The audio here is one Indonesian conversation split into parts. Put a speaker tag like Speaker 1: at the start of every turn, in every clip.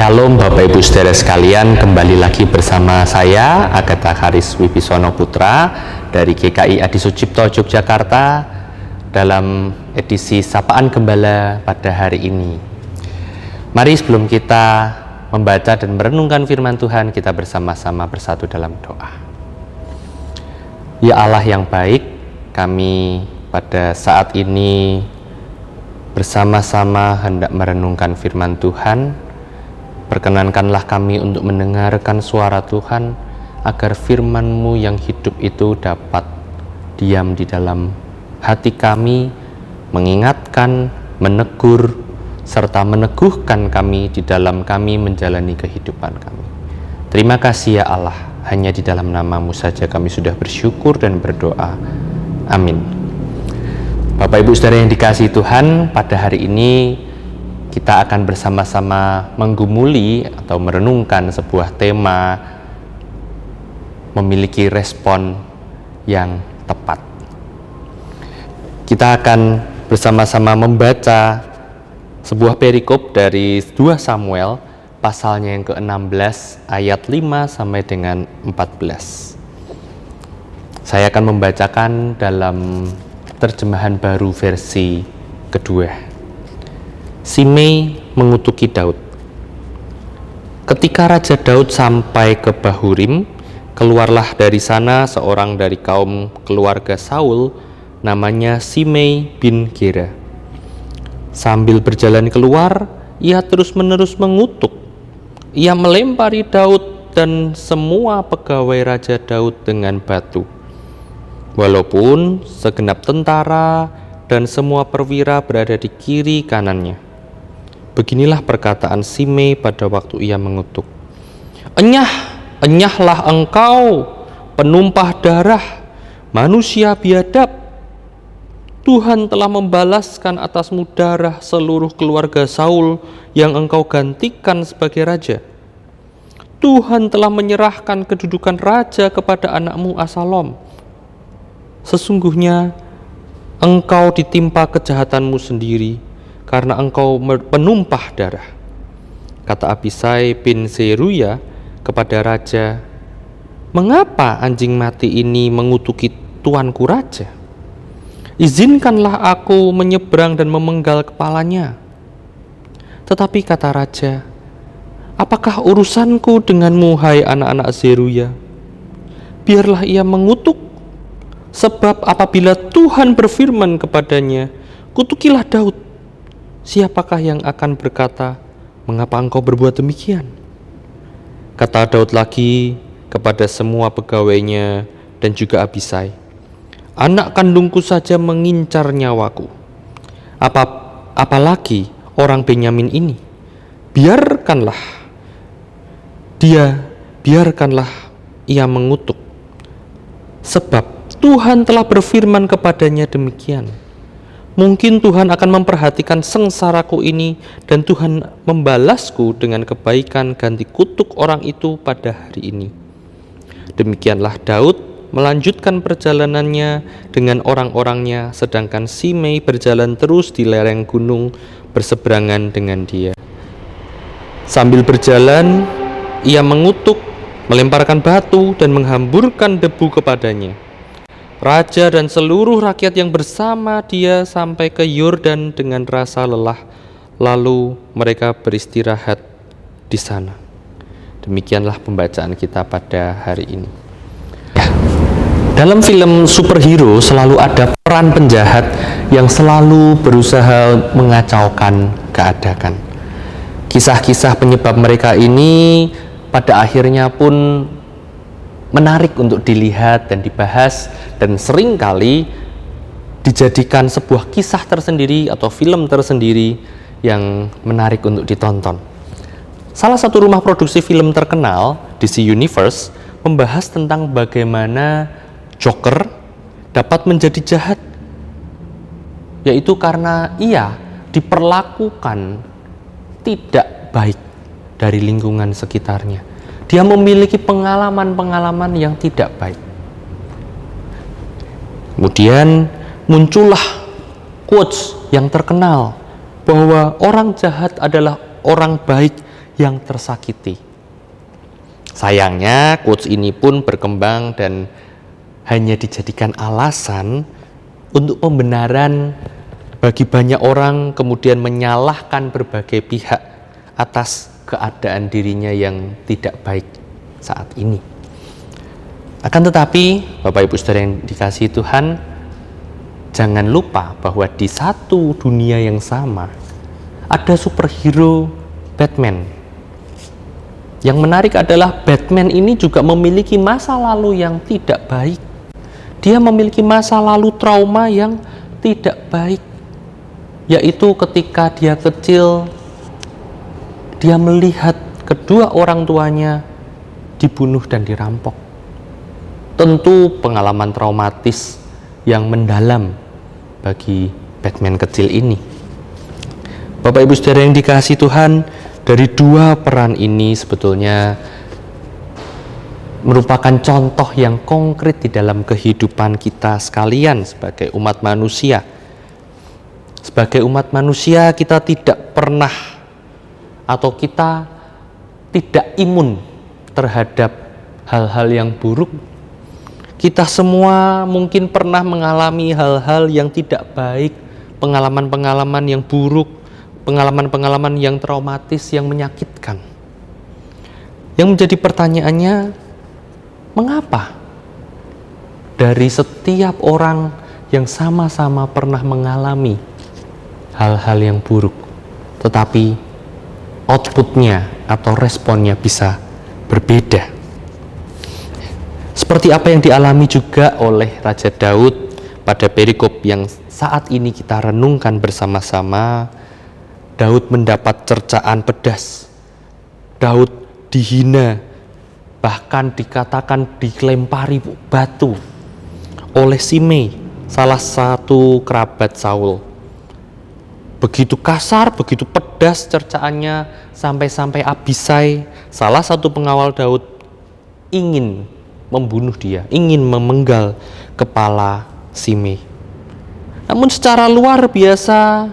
Speaker 1: Shalom Bapak Ibu Saudara sekalian, kembali lagi bersama saya Agatha Haris Wibisono Putra dari GKI Adi Sucipto Yogyakarta dalam edisi Sapaan Gembala pada hari ini. Mari sebelum kita membaca dan merenungkan firman Tuhan, kita bersama-sama bersatu dalam doa. Ya Allah yang baik, kami pada saat ini bersama-sama hendak merenungkan firman Tuhan. Perkenankanlah kami untuk mendengarkan suara Tuhan, agar firman-Mu yang hidup itu dapat diam di dalam hati kami, mengingatkan, menegur, serta meneguhkan kami di dalam kami menjalani kehidupan kami. Terima kasih ya Allah, hanya di dalam nama-Mu saja kami sudah bersyukur dan berdoa. Amin. Bapak Ibu Saudara yang dikasihi Tuhan, pada hari ini kita akan bersama-sama menggumuli atau merenungkan sebuah tema memiliki respon yang tepat. Kita akan bersama-sama membaca sebuah perikop dari 2 Samuel pasalnya yang ke-16 ayat 5 sampai dengan 14. Saya akan membacakan dalam terjemahan baru versi kedua. Simei mengutuki Daud. Ketika Raja Daud sampai ke Bahurim, keluarlah dari sana seorang dari kaum keluarga Saul, namanya Simei bin Gera. Sambil berjalan keluar, ia terus-menerus mengutuk. Ia melempari Daud dan semua pegawai Raja Daud dengan batu. Walaupun segenap tentara dan semua perwira berada di kiri kanannya. Beginilah perkataan Simei pada waktu ia mengutuk. Enyahlah engkau, penumpah darah, manusia biadab. Tuhan telah membalaskan atasmu darah seluruh keluarga Saul yang engkau gantikan sebagai raja. Tuhan telah menyerahkan kedudukan raja kepada anakmu Absalom. Sesungguhnya engkau ditimpa kejahatanmu sendiri, karena engkau penumpah darah. Kata Abisai bin Zeruya kepada raja, mengapa anjing mati ini mengutuki tuanku raja? Izinkanlah aku menyeberang dan memenggal kepalanya. Tetapi kata raja, apakah urusanku denganmu, hai anak-anak Zeruya? Biarlah ia mengutuk, sebab apabila Tuhan berfirman kepadanya, kutukilah Daud, siapakah yang akan berkata, mengapa engkau berbuat demikian? Kata Daud lagi kepada semua pegawainya dan juga Abisai, anak kandungku saja mengincar nyawaku, apalagi orang Benyamin ini. Biarkanlah ia mengutuk, sebab Tuhan telah berfirman kepadanya demikian. Mungkin Tuhan akan memperhatikan sengsaraku ini, dan Tuhan membalasku dengan kebaikan ganti kutuk orang itu pada hari ini. Demikianlah Daud melanjutkan perjalanannya dengan orang-orangnya, sedangkan Simei berjalan terus di lereng gunung berseberangan dengan dia. Sambil berjalan, ia mengutuk, melemparkan batu, dan menghamburkan debu kepadanya. Raja dan seluruh rakyat yang bersama dia sampai ke Yordan dengan rasa lelah, lalu mereka beristirahat di sana. Demikianlah pembacaan kita pada hari ini. Dalam film superhero selalu ada peran penjahat yang selalu berusaha mengacaukan keadaan. Kisah-kisah penyebab mereka ini pada akhirnya pun menarik untuk dilihat dan dibahas, dan seringkali dijadikan sebuah kisah tersendiri atau film tersendiri yang menarik untuk ditonton. Salah satu rumah produksi film terkenal, DC Universe, membahas tentang bagaimana Joker dapat menjadi jahat, yaitu karena ia diperlakukan tidak baik dari lingkungan sekitarnya. Dia memiliki pengalaman-pengalaman yang tidak baik. Kemudian muncullah quotes yang terkenal bahwa orang jahat adalah orang baik yang tersakiti. Sayangnya quotes ini pun berkembang dan hanya dijadikan alasan untuk pembenaran bagi banyak orang, kemudian menyalahkan berbagai pihak atas keadaan dirinya yang tidak baik saat ini. Akan tetapi, Bapak Ibu Saudara yang dikasihi Tuhan, jangan lupa bahwa di satu dunia yang sama ada superhero Batman. Yang menarik adalah Batman ini juga memiliki masa lalu yang tidak baik. Dia memiliki masa lalu trauma yang tidak baik, yaitu ketika dia kecil, dia melihat kedua orang tuanya dibunuh dan dirampok. Tentu pengalaman traumatis yang mendalam bagi Batman kecil ini. Bapak Ibu Saudara yang dikasihi Tuhan, dari dua peran ini sebetulnya merupakan contoh yang konkret di dalam kehidupan kita sekalian sebagai umat manusia. Sebagai umat manusia, kita tidak pernah atau kita tidak imun terhadap hal-hal yang buruk. Kita semua mungkin pernah mengalami hal-hal yang tidak baik, pengalaman-pengalaman yang buruk, pengalaman-pengalaman yang traumatis, yang menyakitkan. Yang menjadi pertanyaannya, mengapa dari setiap orang yang sama-sama pernah mengalami hal-hal yang buruk, tetapi outputnya atau responnya bisa berbeda? Seperti apa yang dialami juga oleh Raja Daud pada perikop yang saat ini kita renungkan bersama-sama. Daud mendapat cercaan pedas. Daud dihina, bahkan dikatakan dilempari batu oleh Simei, salah satu kerabat Saul. Begitu kasar, begitu pedas cercaannya, sampai-sampai Abisai, salah satu pengawal Daud, ingin membunuh dia, ingin memenggal kepala Simei. Namun secara luar biasa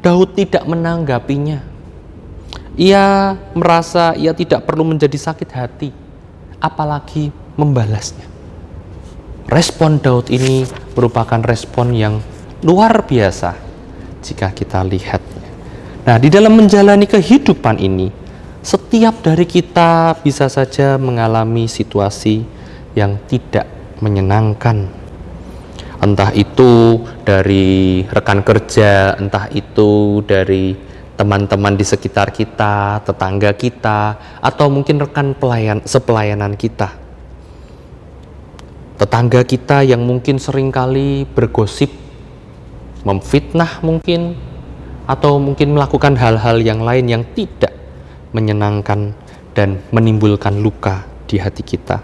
Speaker 1: Daud tidak menanggapinya. Ia merasa ia tidak perlu menjadi sakit hati, apalagi membalasnya. Respon Daud ini merupakan respon yang luar biasa jika kita lihat. Nah, di dalam menjalani kehidupan ini, setiap dari kita bisa saja mengalami situasi yang tidak menyenangkan. Entah itu dari rekan kerja, entah itu dari teman-teman di sekitar kita, tetangga kita, atau mungkin rekan sepelayanan kita. Tetangga kita yang mungkin seringkali bergosip, memfitnah mungkin, atau mungkin melakukan hal-hal yang lain yang tidak menyenangkan dan menimbulkan luka di hati kita.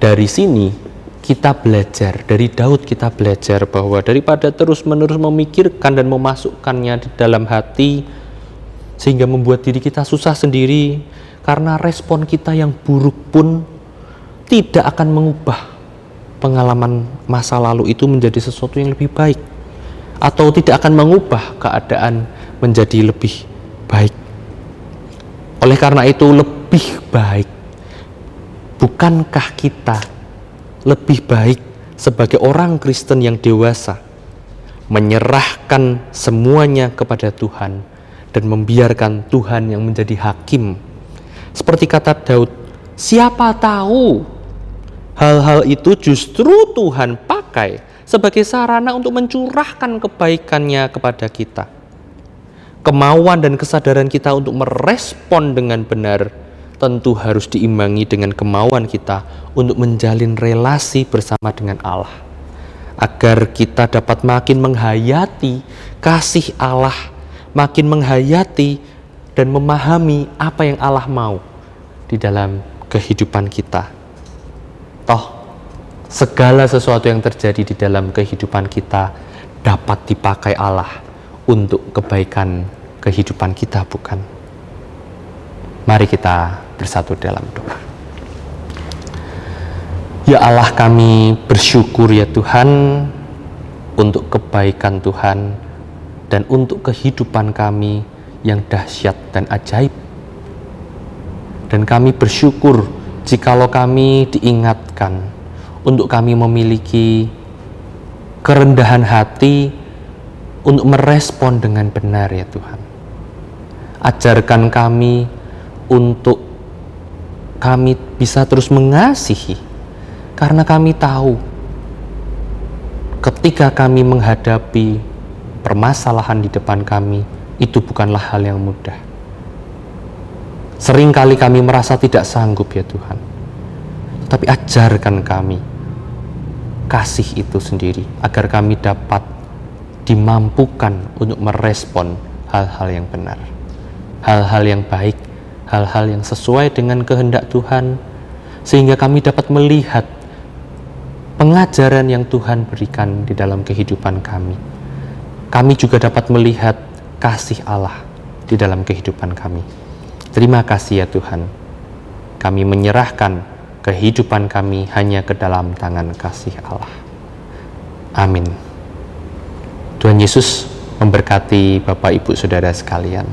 Speaker 1: Dari sini kita belajar, dari Daud kita belajar bahwa daripada terus-menerus memikirkan dan memasukkannya di dalam hati sehingga membuat diri kita susah sendiri, karena respon kita yang buruk pun tidak akan mengubah pengalaman masa lalu itu menjadi sesuatu yang lebih baik, atau tidak akan mengubah keadaan menjadi lebih baik. Oleh karena itu lebih baik, bukankah kita lebih baik sebagai orang Kristen yang dewasa menyerahkan semuanya kepada Tuhan dan membiarkan Tuhan yang menjadi hakim? Seperti kata Daud, siapa tahu hal-hal itu justru Tuhan pakai sebagai sarana untuk mencurahkan kebaikannya kepada kita. Kemauan dan kesadaran kita untuk merespon dengan benar tentu harus diimbangi dengan kemauan kita untuk menjalin relasi bersama dengan Allah, agar kita dapat makin menghayati kasih Allah, makin menghayati dan memahami apa yang Allah mau di dalam kehidupan kita. Toh, segala sesuatu yang terjadi di dalam kehidupan kita dapat dipakai Allah untuk kebaikan kehidupan kita, bukan? Mari kita bersatu dalam doa. Ya Allah, kami bersyukur ya Tuhan untuk kebaikan Tuhan dan untuk kehidupan kami yang dahsyat dan ajaib Dan kami bersyukur jikalau kami diingatkan untuk kami memiliki kerendahan hati untuk merespon dengan benar ya Tuhan. Ajarkan kami untuk kami bisa terus mengasihi, karena kami tahu ketika kami menghadapi permasalahan di depan kami, itu bukanlah hal yang mudah. Seringkali kami merasa tidak sanggup ya Tuhan. Tapi ajarkan kami kasih itu sendiri, agar kami dapat dimampukan untuk merespon hal-hal yang benar, hal-hal yang baik, hal-hal yang sesuai dengan kehendak Tuhan, sehingga kami dapat melihat pengajaran yang Tuhan berikan di dalam kehidupan kami. Kami juga dapat melihat kasih Allah di dalam kehidupan kami. Terima kasih ya Tuhan. Kami menyerahkan kehidupan kami hanya ke dalam tangan kasih Allah. Amin. Tuhan Yesus memberkati Bapak Ibu Saudara sekalian.